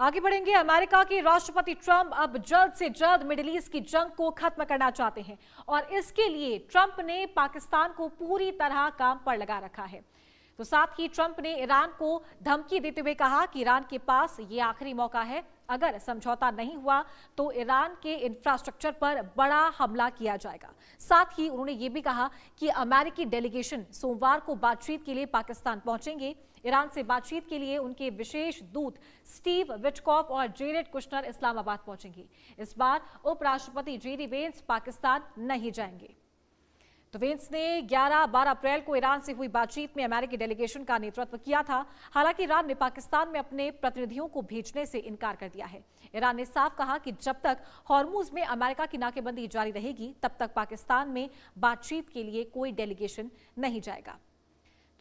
आगे बढ़ेंगे। अमेरिका के राष्ट्रपति ट्रंप अब जल्द से जल्द मिडिल ईस्ट की जंग को खत्म करना चाहते हैं और इसके लिए ट्रंप ने पाकिस्तान को पूरी तरह काम पर लगा रखा है। तो साथ ही ट्रंप ने ईरान को धमकी देते हुए कहा कि ईरान के पास ये आखिरी मौका है, अगर समझौता नहीं हुआ तो ईरान के इंफ्रास्ट्रक्चर पर बड़ा हमला किया जाएगा। साथ ही उन्होंने ये भी कहा कि अमेरिकी डेलीगेशन सोमवार को बातचीत के लिए पाकिस्तान पहुंचेंगे। ईरान से बातचीत के लिए उनके विशेष दूत स्टीव विटकॉफ और जेरेड कुशनर इस्लामाबाद पहुंचेंगे। इस बार उपराष्ट्रपति जेडी वेंस पाकिस्तान नहीं जाएंगे। तो वेंस ने 11-12 अप्रैल को ईरान से हुई बातचीत में अमेरिकी डेलीगेशन का नेतृत्व किया था। हालांकि ईरान ने पाकिस्तान में अपने प्रतिनिधियों को भेजने से इनकार कर दिया है। ईरान ने साफ कहा कि जब तक हॉर्मुज में अमेरिका की नाकेबंदी जारी रहेगी तब तक पाकिस्तान में बातचीत के लिए कोई डेलीगेशन नहीं जाएगा।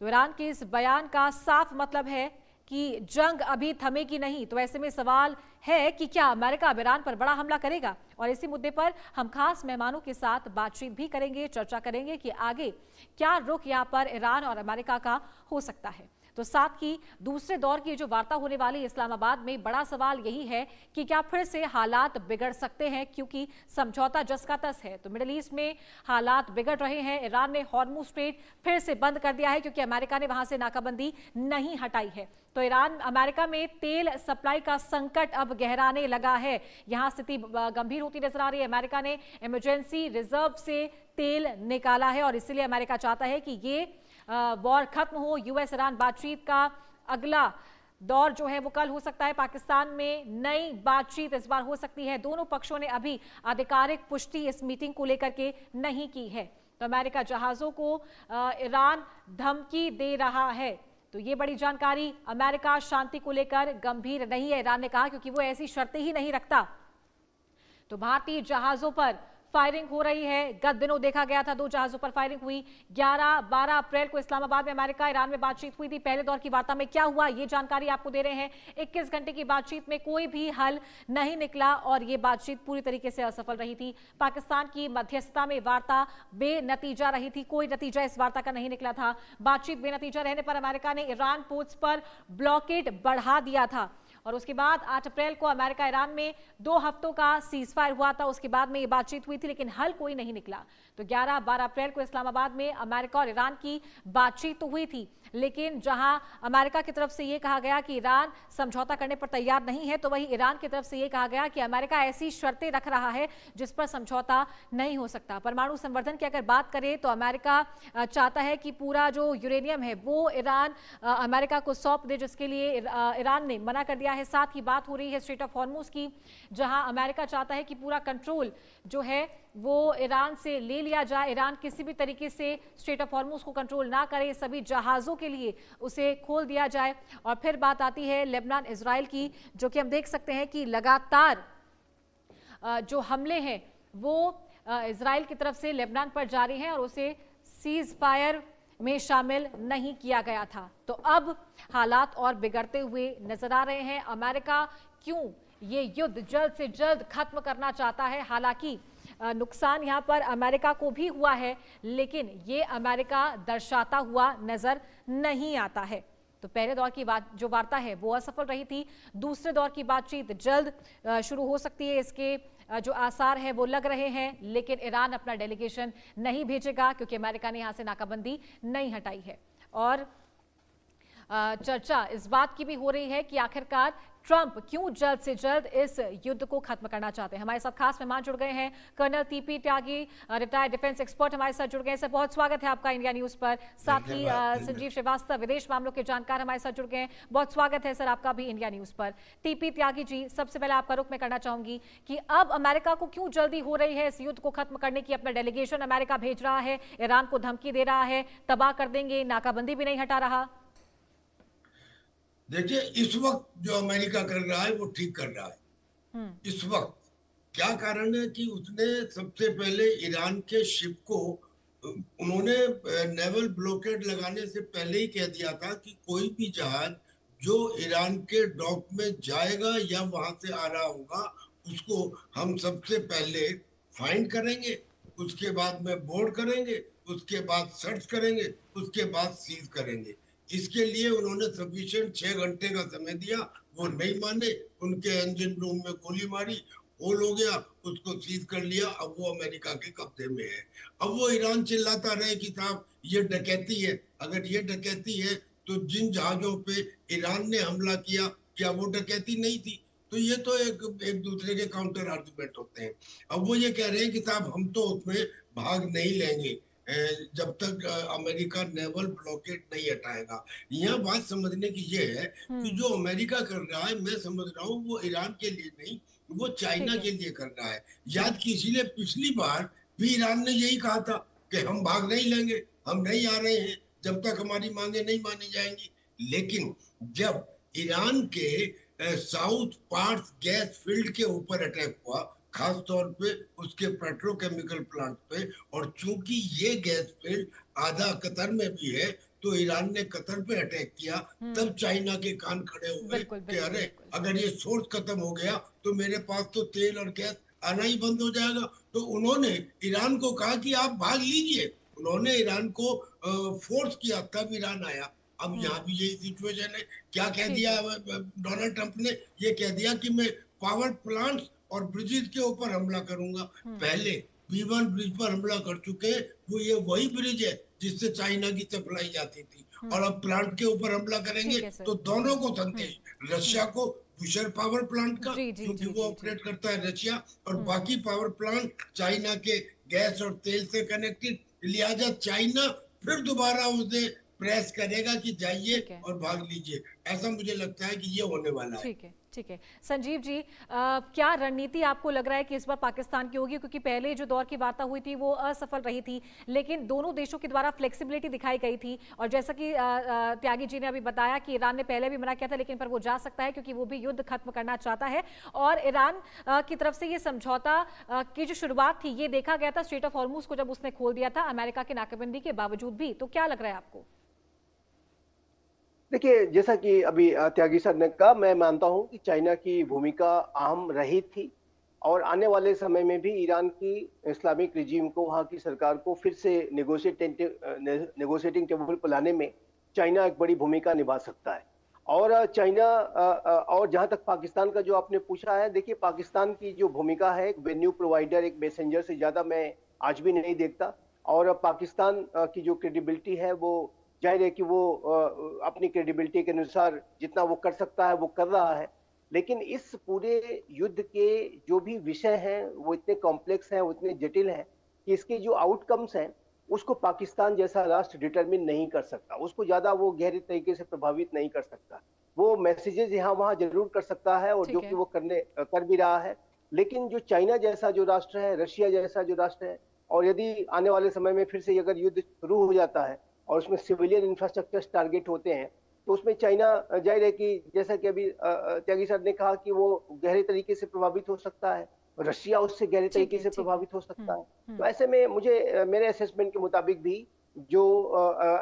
तो ईरान के इस बयान का साफ मतलब है कि जंग अभी थमेगी नहीं। तो ऐसे में सवाल है कि क्या अमेरिका अब ईरान पर बड़ा हमला करेगा, और इसी मुद्दे पर हम खास मेहमानों के साथ बातचीत भी करेंगे, चर्चा करेंगे कि आगे क्या रुख यहां पर ईरान और अमेरिका का हो सकता है। तो साथ ही दूसरे दौर की जो वार्ता होने वाली इस्लामाबाद में, बड़ा सवाल यही है कि क्या फिर से हालात बिगड़ सकते हैं, क्योंकि समझौता जस का तस है। तो मिडिल ईस्ट में हालात बिगड़ रहे हैं। ईरान ने हॉर्मुज स्ट्रेट फिर से बंद कर दिया है क्योंकि अमेरिका ने वहां से नाकाबंदी नहीं हटाई है। तो ईरान अमेरिका में तेल सप्लाई का संकट अब गहराने लगा है। यहां स्थिति गंभीर होती नजर आ रही है। अमेरिका ने इमरजेंसी रिजर्व से तेल निकाला है और इसलिए अमेरिका चाहता है कि ये वॉर खत्म हो। यूएस ईरान बातचीत का अगला दौर जो है वो कल हो सकता है। पाकिस्तान में नई बातचीत इस बार हो सकती है। दोनों पक्षों ने अभी आधिकारिक पुष्टि इस मीटिंग को लेकर के नहीं की है। तो अमेरिका जहाजों को ईरान धमकी दे रहा है। तो ये बड़ी जानकारी। अमेरिका शांति को लेकर गंभीर नहीं है, ईरान ने कहा, क्योंकि वो ऐसी शर्तें ही नहीं रखता। तो भारतीय जहाजों पर फायरिंग हो रही है। गत दिनों देखा गया था 2 जहाजों पर फायरिंग हुई। 11-12 अप्रैल को इस्लामाबाद में अमेरिका ईरान में बातचीत हुई थी। पहले दौर की वार्ता में क्या हुआ, ये जानकारी आपको दे रहे हैं। 21 घंटे की बातचीत में कोई भी हल नहीं निकला और ये बातचीत पूरी तरीके से असफल रही थी। पाकिस्तान की मध्यस्थता में वार्ता बेनतीजा रही थी। कोई नतीजा इस वार्ता का नहीं निकला था। बातचीत बेनतीजा रहने पर अमेरिका ने ईरान पोर्ट्स पर ब्लॉकेड बढ़ा दिया था और उसके बाद 8 अप्रैल को अमेरिका ईरान में 2 हफ्तों का सीज फायर हुआ था। उसके बाद में ये बातचीत हुई थी, लेकिन हल कोई नहीं निकला। तो 11-12 अप्रैल को इस्लामाबाद में अमेरिका और ईरान की बातचीत तो हुई थी, लेकिन जहां अमेरिका की तरफ से ये कहा गया कि ईरान समझौता करने पर तैयार नहीं है, तो वहीं ईरान की तरफ से ये कहा गया कि अमेरिका ऐसी शर्तें रख रहा है जिस पर समझौता नहीं हो सकता। परमाणु संवर्धन की अगर बात करें तो अमेरिका चाहता है कि पूरा जो यूरेनियम है वो ईरान अमेरिका को सौंप दे, जिसके लिए ईरान ने मना कर दिया है। साथ ही बात हो रही है स्ट्रेट ऑफ हॉर्मुज की, जहां अमेरिका चाहता है कि पूरा कंट्रोल जो है वो ईरान से ले लिया जाए। ईरान किसी भी तरीके से स्ट्रेट ऑफ हॉर्मुज को कंट्रोल ना करे, सभी जहाजों के लिए उसे खोल दिया जाए। और फिर बात आती है लेबनान इजराइल की, जो कि हम देख सकते हैं कि लगातार जो हमले हैं वो इजराइल की तरफ से लेबनान पर जारी हैं और उसे सीज फायर में शामिल नहीं किया गया था। तो अब हालात और बिगड़ते हुए नजर आ रहे हैं। अमेरिका क्यों ये युद्ध जल्द से जल्द खत्म करना चाहता है। हालांकि नुकसान यहां पर अमेरिका को भी हुआ है, लेकिन ये अमेरिका दर्शाता हुआ नजर नहीं आता है। तो पहले दौर की जो वार्ता है वो असफल रही थी। दूसरे दौर की बातचीत जल्द शुरू हो सकती है, इसके जो आसार है वो लग रहे हैं, लेकिन ईरान अपना डेलीगेशन नहीं भेजेगा क्योंकि अमेरिका ने यहां से नाकाबंदी नहीं हटाई है। और चर्चा इस बात की भी हो रही है कि आखिरकार ट्रंप क्यों जल्द से जल्द इस युद्ध को खत्म करना चाहते हैं। हमारे साथ खास मेहमान जुड़ गए हैं, कर्नल टीपी त्यागी, रिटायर्ड डिफेंस एक्सपर्ट हमारे साथ जुड़ गए हैं। सर, बहुत स्वागत है आपका इंडिया न्यूज पर। साथ ही संजीव श्रीवास्तव, विदेश मामलों के जानकार, हमारे साथ जुड़ गए हैं। बहुत स्वागत है सर आपका भी इंडिया न्यूज पर। टीपी त्यागी जी, सबसे पहले आपका रुख मैं करना चाहूंगी कि अब अमेरिका को क्यों जल्दी हो रही है इस युद्ध को खत्म करने की। अपना डेलीगेशन अमेरिका भेज रहा है, ईरान को धमकी दे रहा है, तबाह कर देंगे, नाकाबंदी भी नहीं हटा रहा। देखिए, इस वक्त जो अमेरिका कर रहा है वो ठीक कर रहा है। इस वक्त क्या कारण है कि उसने सबसे पहले ईरान के शिप को, उन्होंने नेवल ब्लॉकेड लगाने से पहले ही कह दिया था कि कोई भी जहाज जो ईरान के डॉक में जाएगा या वहां से आ रहा होगा उसको हम सबसे पहले फाइंड करेंगे, उसके बाद में बोर्ड करेंगे, उसके बाद सर्च करेंगे, उसके बाद सीज करेंगे। इसके लिए उन्होंने सफिशिएंट 6 घंटे का समय दिया, वो नहीं माने, उनके इंजन रूम में गोली मारी, होल हो गया, उसको सीज कर लिया, अब वो अमेरिका के कब्जे में है। अब वो ईरान चिल्लाता रहे कि साहब ये डकैती है, अगर ये डकैती है तो जिन जहाजों पे ईरान ने हमला किया क्या वो डकैती नहीं थी? तो ये तो एक दूसरे के काउंटर आर्गुमेंट होते हैं। अब वो ये कह रहे हैं कि साहब हम तो उसमें भाग नहीं लेंगे जब तक अमेरिका नेवल ब्लॉकेड नहीं हटाएगा। यह बात समझने की ये है कि जो अमेरिका कर रहा है, मैं समझ रहा हूँ वो ईरान के लिए नहीं, वो चाइना के लिए कर रहा है। याद कीजिए पिछली बार भी ईरान ने यही कहा था कि हम भाग नहीं लेंगे, हम नहीं आ रहे हैं जब तक हमारी मांगे नहीं मानी जाएंगी। लेकिन जब ईरान के साउथ पार्थ गैस फील्ड के ऊपर अटैक हुआ, खास तौर पे उसके पेट्रोकेमिकल प्लांट पे, और चूंकि ये गैस फील्ड आधा कतर में भी है, तो ईरान ने कतर पे अटैक किया। तब चाइना के कान खड़े हो गए कि अरे अगर ये सोर्स खत्म हो गया तो मेरे पास तो तेल और गैस आना ही बंद हो जाएगा। तो उन्होंने ईरान को कहा कि आप भाग लीजिए, उन्होंने ईरान को फोर्स किया, तब ईरान आया। अब यहाँ भी यही सिचुएशन है। क्या कह दिया डोनाल्ड ट्रंप ने? ये कह दिया कि मैं पावर प्लांट्स और ब्रिजेस के ऊपर हमला करूंगा। पहले B1 ब्रिज पर हमला कर चुके हैं, वो ये वही ब्रिज है जिससे चाइना की सप्लाई जाती थी, और अब प्लांट के ऊपर हमला करेंगे तो दोनों को संदेश, रशिया को बुशर पावर प्लांट का क्योंकि वो ऑपरेट करता है रशिया, और बाकी पावर प्लांट चाइना के गैस और तेल से कनेक्टेड, लिहाजा चाइना फिर दोबारा उसे प्रेस करेगा कि जाइए और भाग लीजिए। ऐसा मुझे लगता है कि ये होने वाला है। ठीक है संजीव जी, क्या रणनीति आपको लग रहा है कि इस बार पाकिस्तान की होगी? क्योंकि पहले जो दौर की वार्ता हुई थी वो असफल रही थी, लेकिन दोनों देशों के द्वारा फ्लेक्सिबिलिटी दिखाई गई थी, और जैसा कि त्यागी जी ने अभी बताया कि ईरान ने पहले भी मना किया था, लेकिन पर वो जा सकता है क्योंकि वो भी युद्ध खत्म करना चाहता है। और ईरान की तरफ से ये समझौता की जो शुरुआत थी ये देखा गया था स्ट्रेट ऑफ हॉर्मुज को जब उसने खोल दिया था अमेरिका के नाकेबंदी के बावजूद भी। तो क्या लग रहा है आपको? देखिए, जैसा कि अभी त्यागी सर ने कहा, मैं मानता हूं कि चाइना की भूमिका अहम रही थी, और आने वाले समय में भी ईरान की इस्लामिक रिजीम को, वहां की सरकार को फिर से नेगोशिएटिंग टेबल पर लाने में चाइना एक बड़ी भूमिका निभा सकता है। और चाइना और जहां तक पाकिस्तान का जो आपने पूछा है, देखिए पाकिस्तान की जो भूमिका है एक वेन्यू प्रोवाइडर, एक मैसेंजर से ज्यादा मैं आज भी नहीं देखता। और पाकिस्तान की जो क्रेडिबिलिटी है वो जाहिर है कि वो अपनी क्रेडिबिलिटी के अनुसार जितना वो कर सकता है वो कर रहा है। लेकिन इस पूरे युद्ध के जो भी विषय हैं वो इतने कॉम्प्लेक्स हैं, वो इतने जटिल हैं कि इसके जो आउटकम्स हैं उसको पाकिस्तान जैसा राष्ट्र डिटरमिन नहीं कर सकता, उसको ज्यादा वो गहरे तरीके से प्रभावित नहीं कर सकता। वो मैसेजेस यहाँ वहां जरूर कर सकता है, और जो कि वो कर भी रहा है। लेकिन जो चाइना जैसा जो राष्ट्र है, रशिया जैसा जो राष्ट्र है, और यदि आने वाले समय में फिर से अगर युद्ध शुरू हो जाता है और उसमें सिविलियन इंफ्रास्ट्रक्चर टारगेट होते हैं, तो उसमें चाइना जाहिर है कि जैसा कि अभी त्यागी सर ने कहा कि वो गहरे तरीके से प्रभावित हो सकता है, रशिया उससे गहरे तरीके से प्रभावित हो सकता है। तो ऐसे में मुझे मेरे असेसमेंट के मुताबिक भी जो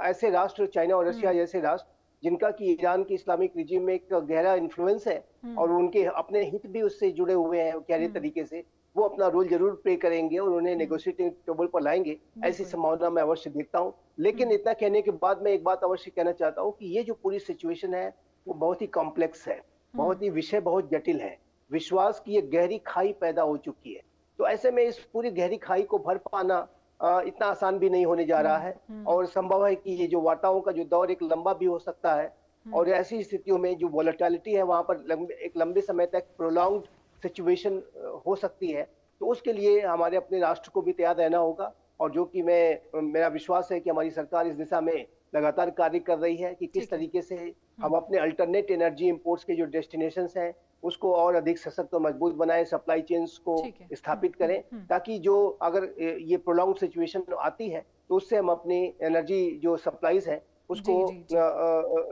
ऐसे राष्ट्र, चाइना और रशिया जैसे राष्ट्र जिनका कि ईरान की इस्लामिक रिजीम में एक गहरा इन्फ्लुएंस है और उनके अपने हित भी उससे जुड़े हुए हैं गहरे तरीके से, वो अपना रोल जरूर प्ले करेंगे और उन्हें नेगोशिएटिंग टेबल पर लाएंगे, ऐसी संभावना मैं अवश्य देखता हूं। लेकिन इतना कहने के बाद मैं एक बात अवश्य कहना चाहता हूं कि ये जो पूरी सिचुएशन है वो बहुत ही कॉम्प्लेक्स है, बहुत ही विषय बहुत जटिल है, विश्वास की एक गहरी खाई पैदा हो चुकी है। तो ऐसे में इस पूरी गहरी खाई को भर पाना इतना आसान भी नहीं होने जा रहा है, और संभव है कि ये जो वार्ताओं का जो दौर एक लंबा भी हो सकता है, और ऐसी स्थितियों में जो वॉलेटिलिटी है वहां पर एक लंबे समय तक प्रोलॉन्ग्ड सिचुएशन हो सकती है। तो उसके लिए हमारे अपने राष्ट्र को भी तैयार रहना होगा, और जो कि मेरा विश्वास है कि हमारी सरकार इस दिशा में लगातार कार्य कर रही है कि किस तरीके से हम अपने अल्टरनेट एनर्जी इंपोर्ट्स के जो डेस्टिनेशंस हैं उसको और अधिक सशक्त और मजबूत बनाएं, सप्लाई चेन्स को स्थापित करें, ताकि जो अगर ये प्रोलॉन्ग सिचुएशन आती है तो उससे हम अपनी एनर्जी जो सप्लाईज है उसको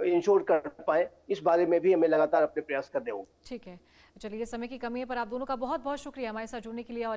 इंश्योर कर पाए। इस बारे में भी हमें लगातार अपने प्रयास करने होंगे। ठीक है, चलिए समय की कमी है पर आप दोनों का बहुत बहुत शुक्रिया हमारे साथ जुड़ने के लिए। और